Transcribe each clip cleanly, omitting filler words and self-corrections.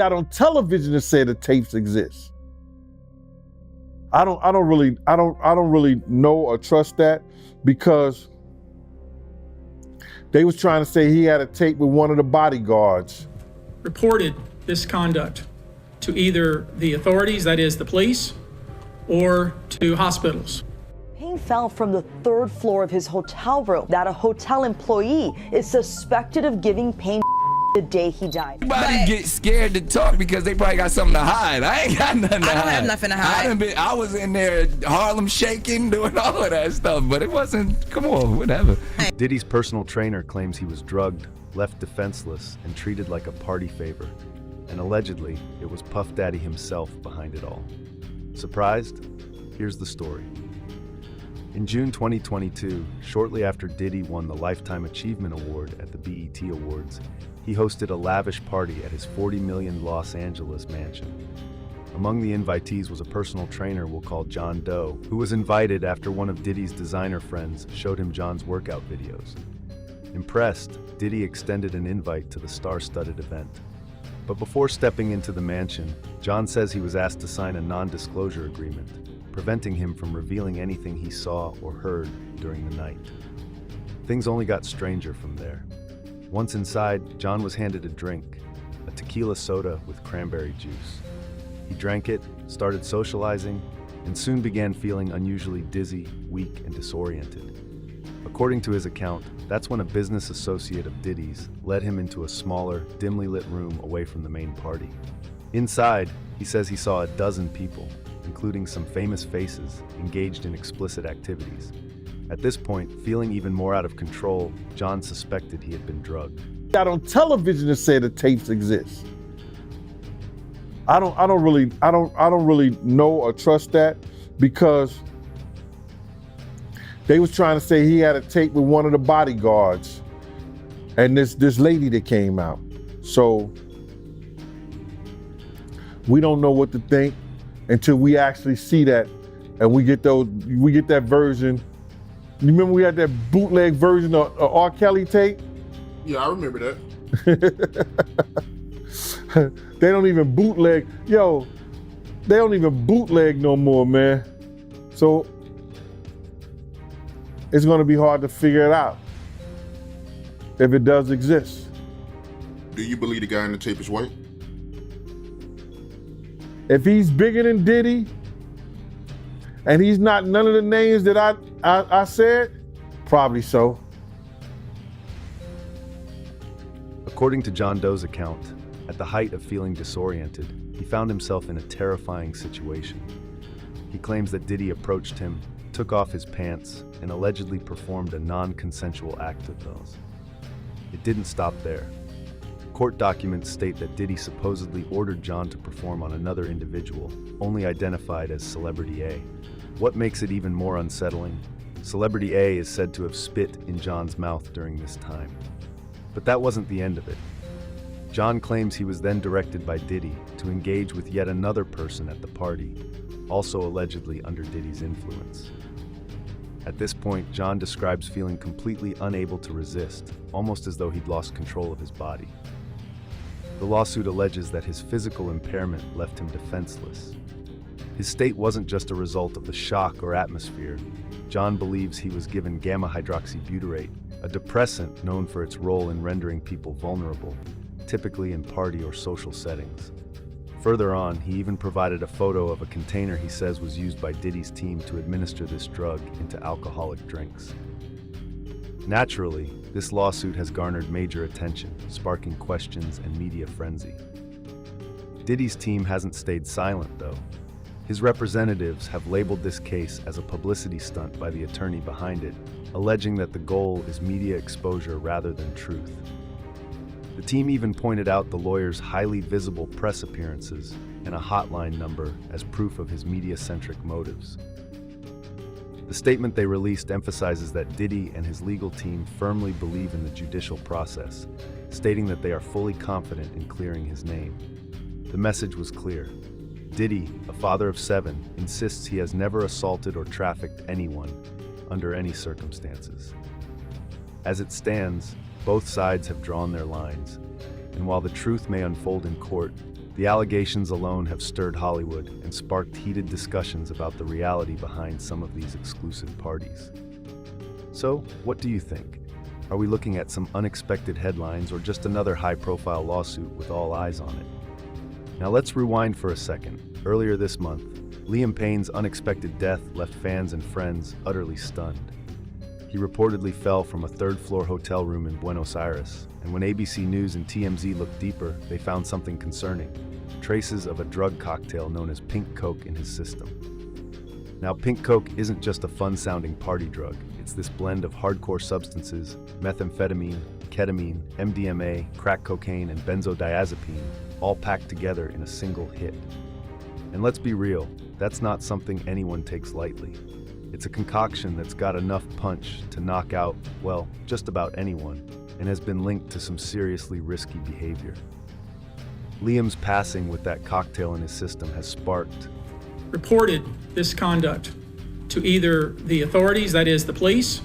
got on television to say the tapes exist. I don't really know or trust that, because they was trying to say he had a tape with one of the bodyguards. Reported this conduct to either the authorities, that is the police, or to hospitals. Payne fell from the 3rd floor of his hotel room that a hotel employee is suspected of giving Payne the day he died. Everybody get scared to talk because they probably got something to hide. I ain't got nothing to hide. I don't have nothing to hide. I was in there Harlem shaking, doing all of that stuff, but it wasn't, come on, whatever. Diddy's personal trainer claims he was drugged, left defenseless, and treated like a party favor. And allegedly, it was Puff Daddy himself behind it all. Surprised? Here's the story. In June 2022, shortly after Diddy won the Lifetime Achievement Award at the BET Awards, he hosted a lavish party at his $40 million Los Angeles mansion. Among the invitees was a personal trainer we'll call John Doe, who was invited after one of Diddy's designer friends showed him John's workout videos. Impressed, Diddy extended an invite to the star-studded event. But before stepping into the mansion, John says he was asked to sign a non-disclosure agreement, preventing him from revealing anything he saw or heard during the night. Things only got stranger from there. Once inside, John was handed a drink, a tequila soda with cranberry juice. He drank it, started socializing, and soon began feeling unusually dizzy, weak, and disoriented. According to his account, that's when a business associate of Diddy's led him into a smaller, dimly lit room away from the main party. Inside, he says he saw a dozen people, including some famous faces, engaged in explicit activities. At this point, feeling even more out of control, John suspected he had been drugged. Got on television to say the tapes exist. I don't really know or trust that, because they was trying to say he had a tape with one of the bodyguards and this lady that came out. So we don't know what to think until we actually see that, and we get that version. You remember we had that bootleg version of R. Kelly tape? Yeah, I remember that. They don't even bootleg. Yo, they don't even bootleg no more, man. So it's gonna be hard to figure it out if it does exist. Do you believe the guy in the tape is white? If he's bigger than Diddy, and he's not none of the names that I said, probably so. According to John Doe's account, at the height of feeling disoriented, he found himself in a terrifying situation. He claims that Diddy approached him, took off his pants, and allegedly performed a non-consensual act of those. It didn't stop there. Court documents state that Diddy supposedly ordered John to perform on another individual, only identified as Celebrity A. What makes it even more unsettling? Celebrity A is said to have spit in John's mouth during this time. But that wasn't the end of it. John claims he was then directed by Diddy to engage with yet another person at the party, also allegedly under Diddy's influence. At this point, John describes feeling completely unable to resist, almost as though he'd lost control of his body. The lawsuit alleges that his physical impairment left him defenseless. His state wasn't just a result of the shock or atmosphere. John believes he was given gamma-hydroxybutyrate, a depressant known for its role in rendering people vulnerable, typically in party or social settings. Further on, he even provided a photo of a container he says was used by Diddy's team to administer this drug into alcoholic drinks. Naturally, this lawsuit has garnered major attention, sparking questions and media frenzy. Diddy's team hasn't stayed silent, though. His representatives have labeled this case as a publicity stunt by the attorney behind it, alleging that the goal is media exposure rather than truth. The team even pointed out the lawyer's highly visible press appearances and a hotline number as proof of his media-centric motives. The statement they released emphasizes that Diddy and his legal team firmly believe in the judicial process, stating that they are fully confident in clearing his name. The message was clear. Diddy, a father of 7, insists he has never assaulted or trafficked anyone under any circumstances. As it stands, both sides have drawn their lines, and while the truth may unfold in court, The allegations alone have stirred Hollywood and sparked heated discussions about the reality behind some of these exclusive parties. So, what do you think? Are we looking at some unexpected headlines or just another high-profile lawsuit with all eyes on it? Now let's rewind for a second. Earlier this month, Liam Payne's unexpected death left fans and friends utterly stunned. He reportedly fell from a third-floor hotel room in Buenos Aires, and when ABC News and TMZ looked deeper, they found something concerning: traces of a drug cocktail known as pink coke in his system. Now, pink coke isn't just a fun-sounding party drug. It's this blend of hardcore substances, methamphetamine, ketamine, MDMA, crack cocaine, and benzodiazepine, all packed together in a single hit. And let's be real, that's not something anyone takes lightly. It's a concoction that's got enough punch to knock out, well, just about anyone, and has been linked to some seriously risky behavior. Liam's passing with that cocktail in his system has sparked reported this conduct to either the authorities, that is the police,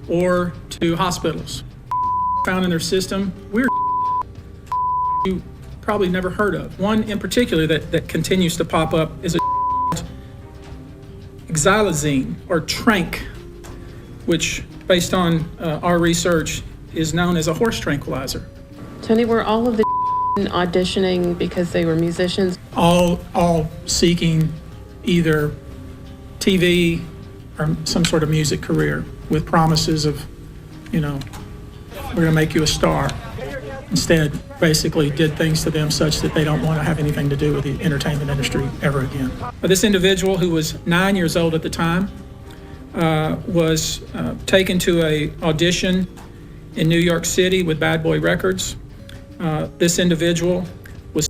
or to hospitals. Found in their system, weird you probably never heard of. One in particular that continues to pop up is a xylazine or trank, which based on our research is known as a horse tranquilizer. Tony, were all of the auditioning because they were musicians? All seeking either TV or some sort of music career with promises of, we're gonna make you a star. Instead, basically did things to them such that they don't want to have anything to do with the entertainment industry ever again. This individual, who was 9 years old at the time, was taken to an audition in New York City with Bad Boy Records. This individual was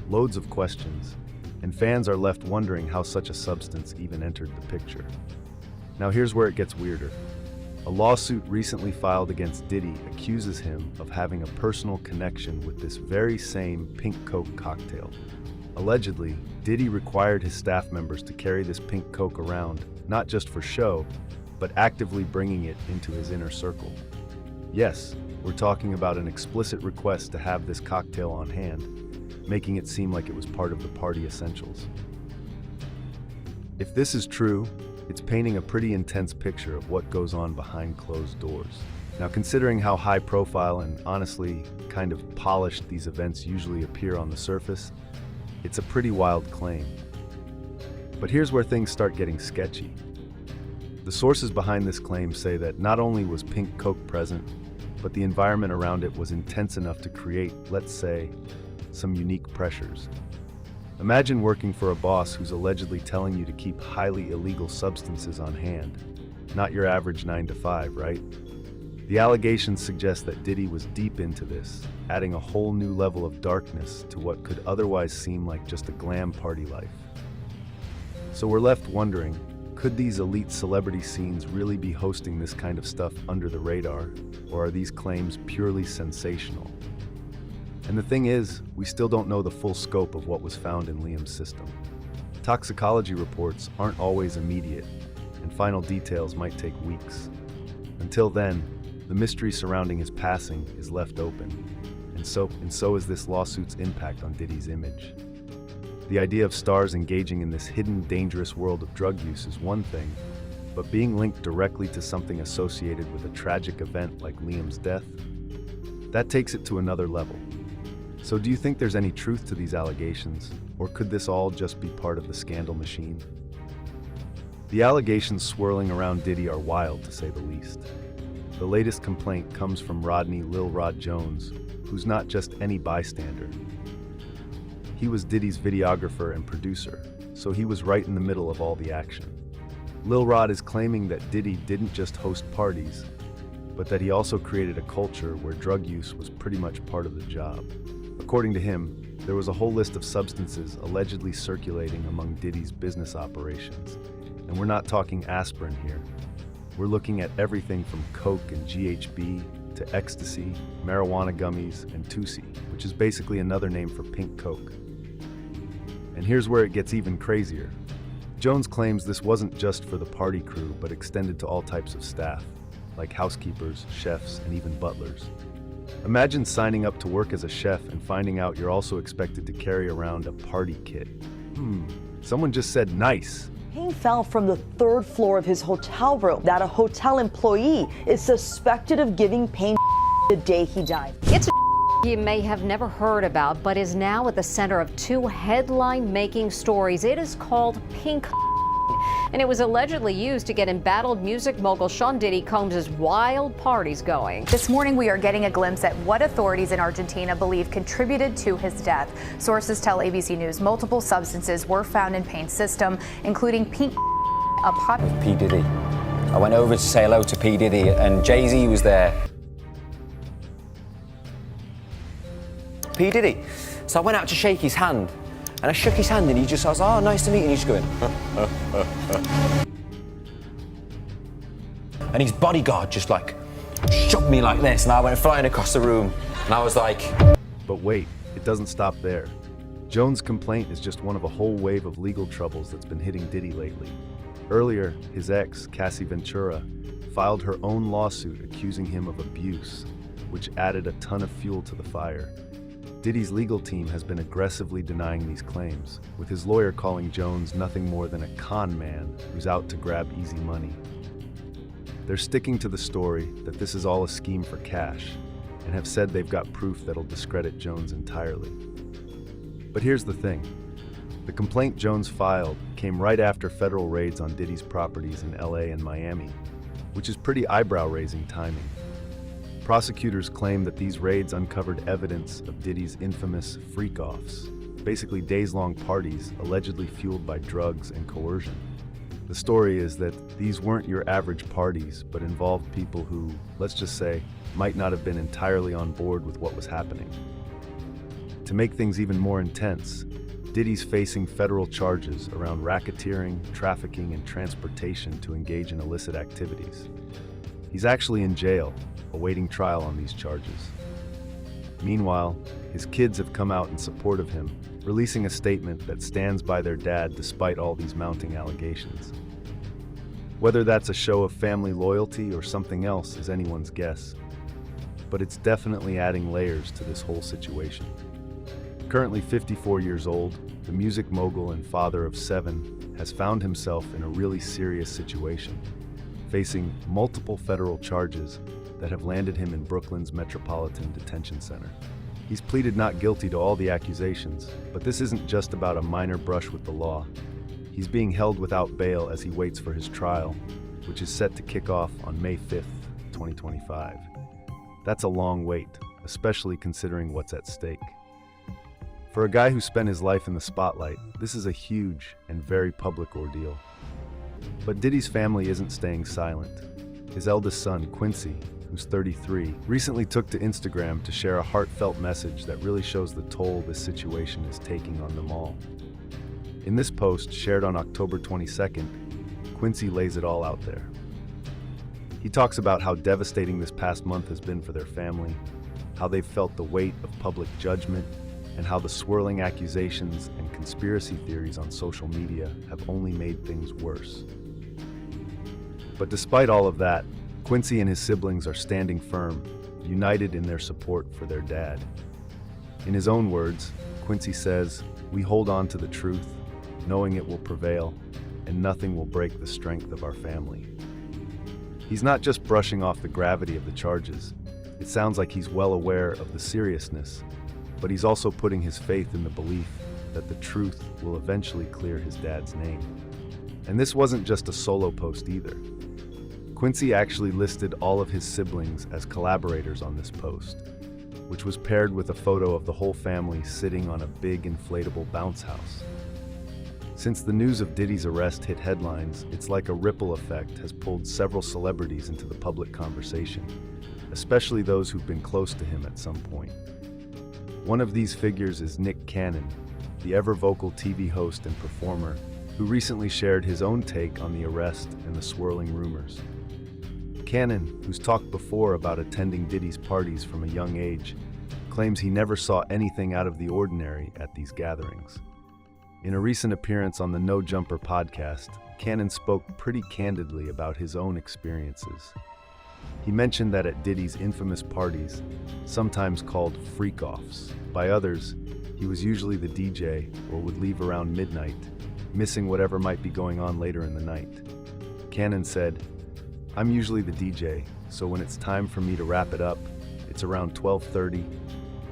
loads of questions, and fans are left wondering how such a substance even entered the picture. Now here's where it gets weirder. A lawsuit recently filed against Diddy accuses him of having a personal connection with this very same pink coke cocktail. Allegedly, Diddy required his staff members to carry this pink coke around, not just for show, but actively bringing it into his inner circle. Yes, we're talking about an explicit request to have this cocktail on hand, making it seem like it was part of the party essentials. If this is true, it's painting a pretty intense picture of what goes on behind closed doors. Now, considering how high profile and honestly kind of polished these events usually appear on the surface, it's a pretty wild claim. But here's where things start getting sketchy. The sources behind this claim say that not only was pink coke present, but the environment around it was intense enough to create, let's say, some unique pressures. Imagine working for a boss who's allegedly telling you to keep highly illegal substances on hand. Not your average 9 to 5, right? The allegations suggest that Diddy was deep into this, adding a whole new level of darkness to what could otherwise seem like just a glam party life. So we're left wondering, could these elite celebrity scenes really be hosting this kind of stuff under the radar, or are these claims purely sensational? And the thing is, we still don't know the full scope of what was found in Liam's system. Toxicology reports aren't always immediate, and final details might take weeks. Until then, the mystery surrounding his passing is left open, and so is this lawsuit's impact on Diddy's image. The idea of stars engaging in this hidden, dangerous world of drug use is one thing, but being linked directly to something associated with a tragic event like Liam's death, that takes it to another level. So do you think there's any truth to these allegations, or could this all just be part of the scandal machine? The allegations swirling around Diddy are wild, to say the least. The latest complaint comes from Rodney Lil Rod Jones, who's not just any bystander. He was Diddy's videographer and producer, so he was right in the middle of all the action. Lil Rod is claiming that Diddy didn't just host parties, but that he also created a culture where drug use was pretty much part of the job. According to him, there was a whole list of substances allegedly circulating among Diddy's business operations. And we're not talking aspirin here. We're looking at everything from coke and GHB to ecstasy, marijuana gummies, and Tusi, which is basically another name for pink coke. And here's where it gets even crazier. Jones claims this wasn't just for the party crew, but extended to all types of staff, like housekeepers, chefs, and even butlers. Imagine signing up to work as a chef and finding out you're also expected to carry around a party kit. Someone just said nice. Payne fell from the third floor of his hotel room that a hotel employee is suspected of giving Payne the day he died. It's a you may have never heard about, but is now at the center of two headline-making stories. It is called Pink, and it was allegedly used to get embattled music mogul Sean Diddy Combs' wild parties going. This morning, we are getting a glimpse at what authorities in Argentina believe contributed to his death. Sources tell ABC News multiple substances were found in Payne's system, including pink, a pot. With P. Diddy. I went over to say hello to P. Diddy, and Jay-Z was there. P. Diddy. So I went out to shake his hand, and I shook his hand, and I was, oh, nice to meet you, and he's going, and his bodyguard just like shook me like this, and I went flying across the room, and I was like... But wait, it doesn't stop there. Jones' complaint is just one of a whole wave of legal troubles that's been hitting Diddy lately. Earlier, his ex, Cassie Ventura, filed her own lawsuit accusing him of abuse, which added a ton of fuel to the fire. Diddy's legal team has been aggressively denying these claims, with his lawyer calling Jones nothing more than a con man who's out to grab easy money. They're sticking to the story that this is all a scheme for cash, and have said they've got proof that'll discredit Jones entirely. But here's the thing. The complaint Jones filed came right after federal raids on Diddy's properties in LA and Miami, which is pretty eyebrow-raising timing. Prosecutors claim that these raids uncovered evidence of Diddy's infamous freak-offs, basically days-long parties allegedly fueled by drugs and coercion. The story is that these weren't your average parties, but involved people who, let's just say, might not have been entirely on board with what was happening. To make things even more intense, Diddy's facing federal charges around racketeering, trafficking, and transportation to engage in illicit activities. He's actually in jail, awaiting trial on these charges. Meanwhile, his kids have come out in support of him, releasing a statement that stands by their dad despite all these mounting allegations. Whether that's a show of family loyalty or something else is anyone's guess, but it's definitely adding layers to this whole situation. Currently 54 years old, the music mogul and father of 7 has found himself in a really serious situation, facing multiple federal charges that have landed him in Brooklyn's Metropolitan Detention Center. He's pleaded not guilty to all the accusations, but this isn't just about a minor brush with the law. He's being held without bail as he waits for his trial, which is set to kick off on May 5th, 2025. That's a long wait, especially considering what's at stake. For a guy who spent his life in the spotlight, this is a huge and very public ordeal. But Diddy's family isn't staying silent. His eldest son, Quincy, who's 33, recently took to Instagram to share a heartfelt message that really shows the toll this situation is taking on them all. In this post, shared on October 22nd, Quincy lays it all out there. He talks about how devastating this past month has been for their family, how they've felt the weight of public judgment, and how the swirling accusations and conspiracy theories on social media have only made things worse. But despite all of that, Quincy and his siblings are standing firm, united in their support for their dad. In his own words, Quincy says, "We hold on to the truth, knowing it will prevail, and nothing will break the strength of our family." He's not just brushing off the gravity of the charges. It sounds like he's well aware of the seriousness, but he's also putting his faith in the belief that the truth will eventually clear his dad's name. And this wasn't just a solo post either. Quincy actually listed all of his siblings as collaborators on this post, which was paired with a photo of the whole family sitting on a big inflatable bounce house. Since the news of Diddy's arrest hit headlines, it's like a ripple effect has pulled several celebrities into the public conversation, especially those who've been close to him at some point. One of these figures is Nick Cannon, the ever-vocal TV host and performer, who recently shared his own take on the arrest and the swirling rumors. Cannon, who's talked before about attending Diddy's parties from a young age, claims he never saw anything out of the ordinary at these gatherings. In a recent appearance on the No Jumper podcast, Cannon spoke pretty candidly about his own experiences. He mentioned that at Diddy's infamous parties, sometimes called freak-offs, by others, he was usually the DJ or would leave around midnight, missing whatever might be going on later in the night. Cannon said, "I'm usually the DJ, so when it's time for me to wrap it up, it's around 12:30,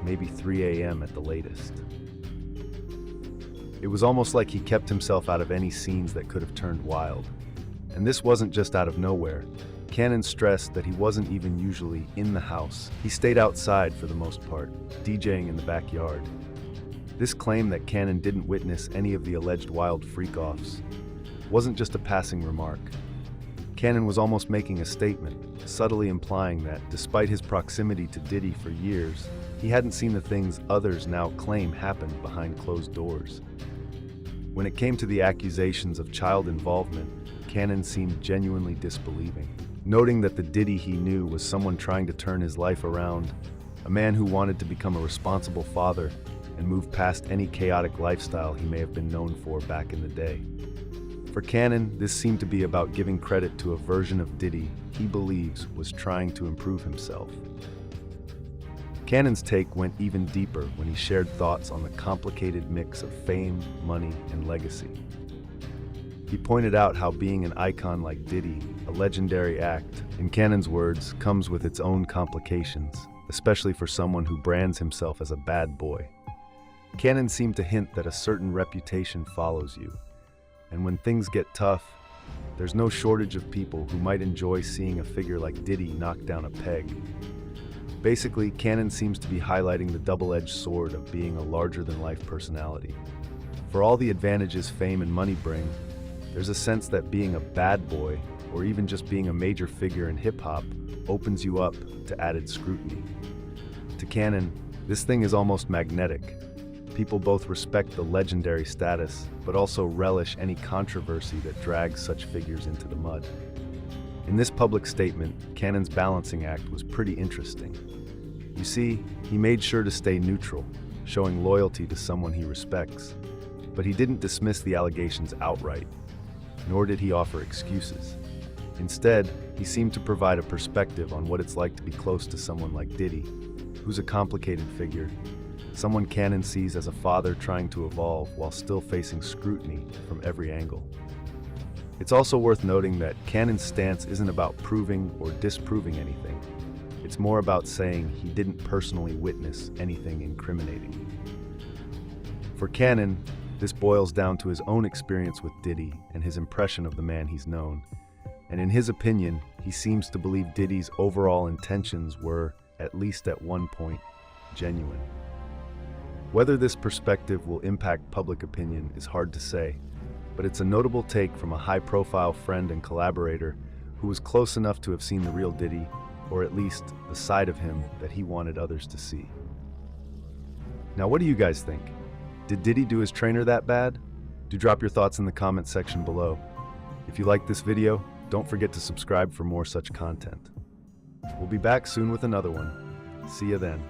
maybe 3 a.m. at the latest." It was almost like he kept himself out of any scenes that could have turned wild. And this wasn't just out of nowhere. Cannon stressed that he wasn't even usually in the house. He stayed outside for the most part, DJing in the backyard. This claim that Cannon didn't witness any of the alleged wild freak-offs wasn't just a passing remark. Cannon was almost making a statement, subtly implying that, despite his proximity to Diddy for years, he hadn't seen the things others now claim happened behind closed doors. When it came to the accusations of child involvement, Cannon seemed genuinely disbelieving, noting that the Diddy he knew was someone trying to turn his life around, a man who wanted to become a responsible father and move past any chaotic lifestyle he may have been known for back in the day. For Cannon, this seemed to be about giving credit to a version of Diddy he believes was trying to improve himself. Cannon's take went even deeper when he shared thoughts on the complicated mix of fame, money, and legacy. He pointed out how being an icon like Diddy, a legendary act, in Cannon's words, comes with its own complications, especially for someone who brands himself as a bad boy. Cannon seemed to hint that a certain reputation follows you, and when things get tough, there's no shortage of people who might enjoy seeing a figure like Diddy knock down a peg. Basically, Cannon seems to be highlighting the double-edged sword of being a larger-than-life personality. For all the advantages fame and money bring, there's a sense that being a bad boy, or even just being a major figure in hip-hop, opens you up to added scrutiny. To Cannon, this thing is almost magnetic. People both respect the legendary status, but also relish any controversy that drags such figures into the mud. In this public statement, Cannon's balancing act was pretty interesting. You see, he made sure to stay neutral, showing loyalty to someone he respects. But he didn't dismiss the allegations outright, nor did he offer excuses. Instead, he seemed to provide a perspective on what it's like to be close to someone like Diddy, who's a complicated figure, someone Cannon sees as a father trying to evolve while still facing scrutiny from every angle. It's also worth noting that Cannon's stance isn't about proving or disproving anything. It's more about saying he didn't personally witness anything incriminating. For Cannon, this boils down to his own experience with Diddy and his impression of the man he's known. And in his opinion, he seems to believe Diddy's overall intentions were, at least at one point, genuine. Whether this perspective will impact public opinion is hard to say, but it's a notable take from a high-profile friend and collaborator who was close enough to have seen the real Diddy, or at least the side of him that he wanted others to see. Now, what do you guys think? Did Diddy do his trainer that bad? Do drop your thoughts in the comment section below. If you liked this video, don't forget to subscribe for more such content. We'll be back soon with another one. See you then.